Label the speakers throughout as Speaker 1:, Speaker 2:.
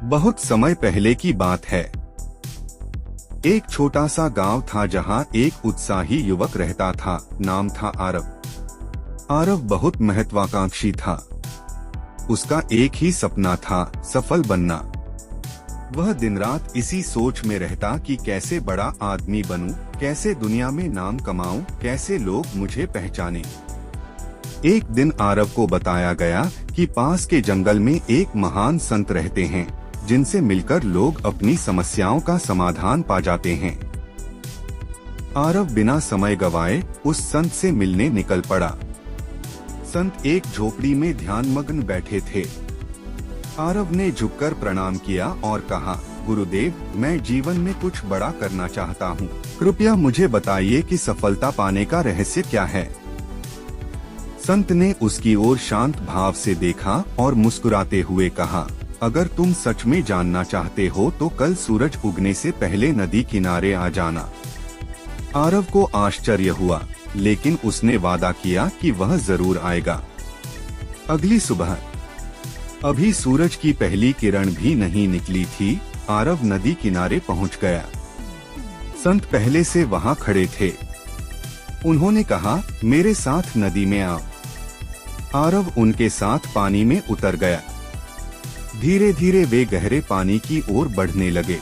Speaker 1: बहुत समय पहले की बात है। एक छोटा सा गांव था जहां एक उत्साही युवक रहता था। नाम था आरव। आरव बहुत महत्वाकांक्षी था। उसका एक ही सपना था, सफल बनना। वह दिन रात इसी सोच में रहता कि कैसे बड़ा आदमी बनूं, कैसे दुनिया में नाम कमाऊं, कैसे लोग मुझे पहचानें। एक दिन आरव को बताया गया कि पास के जंगल में एक महान संत रहते हैं, जिनसे मिलकर लोग अपनी समस्याओं का समाधान पा जाते हैं। आरव बिना समय गवाए उस संत से मिलने निकल पड़ा। संत एक झोपड़ी में ध्यानमग्न बैठे थे। आरव ने झुककर प्रणाम किया और कहा, गुरुदेव, मैं जीवन में कुछ बड़ा करना चाहता हूँ। कृपया मुझे बताइए कि सफलता पाने का रहस्य क्या है। संत ने उसकी ओर शांत भाव से देखा और मुस्कुराते हुए कहा, अगर तुम सच में जानना चाहते हो तो कल सूरज उगने से पहले नदी किनारे आ जाना। आरव को आश्चर्य हुआ, लेकिन उसने वादा किया कि वह जरूर आएगा। अगली सुबह, अभी सूरज की पहली किरण भी नहीं निकली थी, आरव नदी किनारे पहुंच गया। संत पहले से वहां खड़े थे। उन्होंने कहा, मेरे साथ नदी में आओ। आरव उनके साथ पानी में उतर गया। धीरे धीरे वे गहरे पानी की ओर बढ़ने लगे।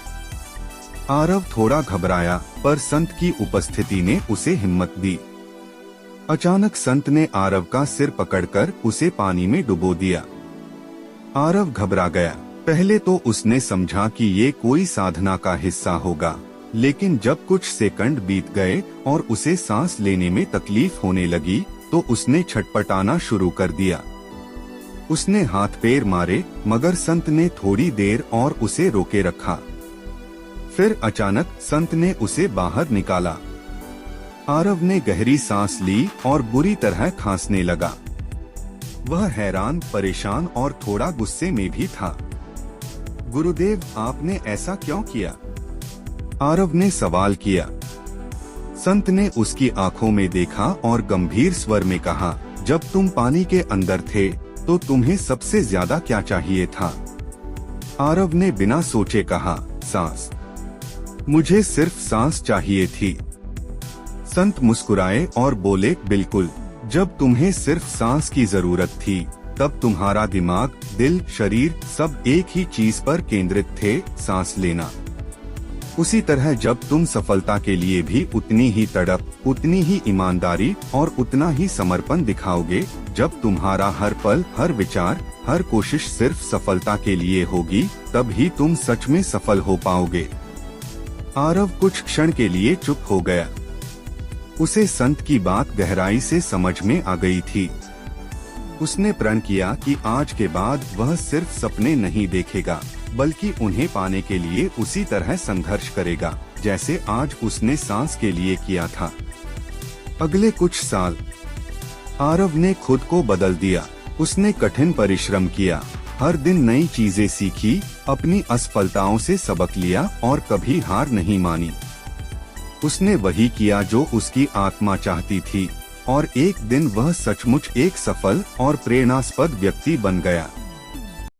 Speaker 1: आरव थोड़ा घबराया, पर संत की उपस्थिति ने उसे हिम्मत दी। अचानक संत ने आरव का सिर पकड़कर उसे पानी में डुबो दिया। आरव घबरा गया। पहले तो उसने समझा कि ये कोई साधना का हिस्सा होगा, लेकिन जब कुछ सेकंड बीत गए और उसे सांस लेने में तकलीफ होने लगी, तो उसने छटपटाना शुरू कर दिया। उसने हाथ पैर मारे, मगर संत ने थोड़ी देर और उसे रोके रखा। फिर अचानक संत ने उसे बाहर निकाला। आरव ने गहरी सांस ली और बुरी तरह खांसने लगा। वह हैरान, परेशान और थोड़ा गुस्से में भी था। गुरुदेव, आपने ऐसा क्यों किया? आरव ने सवाल किया। संत ने उसकी आंखों में देखा और गंभीर स्वर में कहा, जब तुम पानी के अंदर थे तो तुम्हें सबसे ज्यादा क्या चाहिए था? आरव ने बिना सोचे कहा, सांस। मुझे सिर्फ सांस चाहिए थी। संत मुस्कुराए और बोले, बिल्कुल, जब तुम्हें सिर्फ सांस की जरूरत थी, तब तुम्हारा दिमाग, दिल, शरीर सब एक ही चीज पर केंद्रित थे, सांस लेना। उसी तरह जब तुम सफलता के लिए भी उतनी ही तड़प, उतनी ही ईमानदारी और उतना ही समर्पण दिखाओगे, जब तुम्हारा हर पल, हर विचार, हर कोशिश सिर्फ सफलता के लिए होगी, तब ही तुम सच में सफल हो पाओगे। आरव कुछ क्षण के लिए चुप हो गया। उसे संत की बात गहराई से समझ में आ गई थी। उसने प्रण किया कि आज के बाद वह सिर्फ सपने नहीं देखेगा, बल्कि उन्हें पाने के लिए उसी तरह संघर्ष करेगा, जैसे आज उसने सांस के लिए किया था। अगले कुछ साल आरव ने खुद को बदल दिया। उसने कठिन परिश्रम किया, हर दिन नई चीजें सीखी, अपनी असफलताओं से सबक लिया और कभी हार नहीं मानी। उसने वही किया जो उसकी आत्मा चाहती थी, और एक दिन वह सचमुच एक सफल और प्रेरणास्पद व्यक्ति बन गया।